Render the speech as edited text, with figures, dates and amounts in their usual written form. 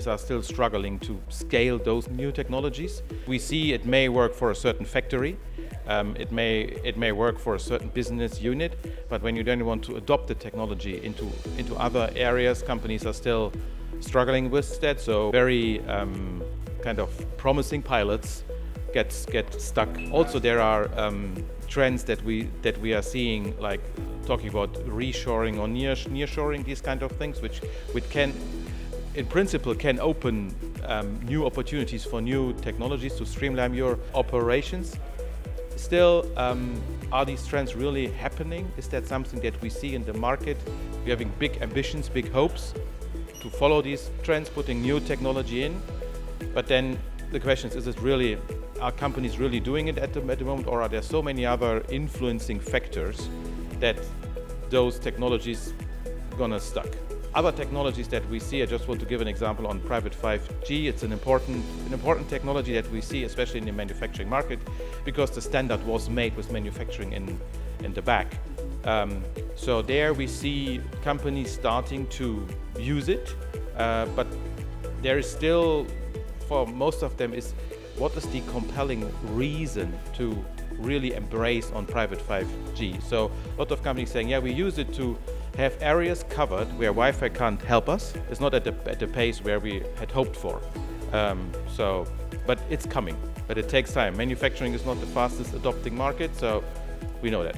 companies are still struggling to scale those new technologies. We see it may work for a certain factory, it may work for a certain business unit, but when you then want to adopt the technology into other areas, companies are still struggling with that. So very kind of promising pilots get stuck. Also, there are trends that we are seeing, like talking about reshoring or nearshoring, these kind of things, which can, in principle, can open new opportunities for new technologies to streamline your operations. Still, are these trends really happening? Is that something that we see in the market? We're having big ambitions, big hopes to follow these trends, putting new technology in. But then the question is it really, are companies really doing it at the moment, or are there so many other influencing factors that those technologies gonna stuck? Other technologies that we see, I just want to give an example on private 5G. It's an important technology that we see, especially in the manufacturing market, because the standard was made with manufacturing in the back. So there we see companies starting to use it, but there is still, for most of them, is what is the compelling reason to really embrace on private 5G? So a lot of companies saying, yeah, we use it to have areas covered where Wi-Fi can't help us. It's not at the pace where we had hoped for. But it's coming, but it takes time. Manufacturing is not the fastest adopting market, so we know that.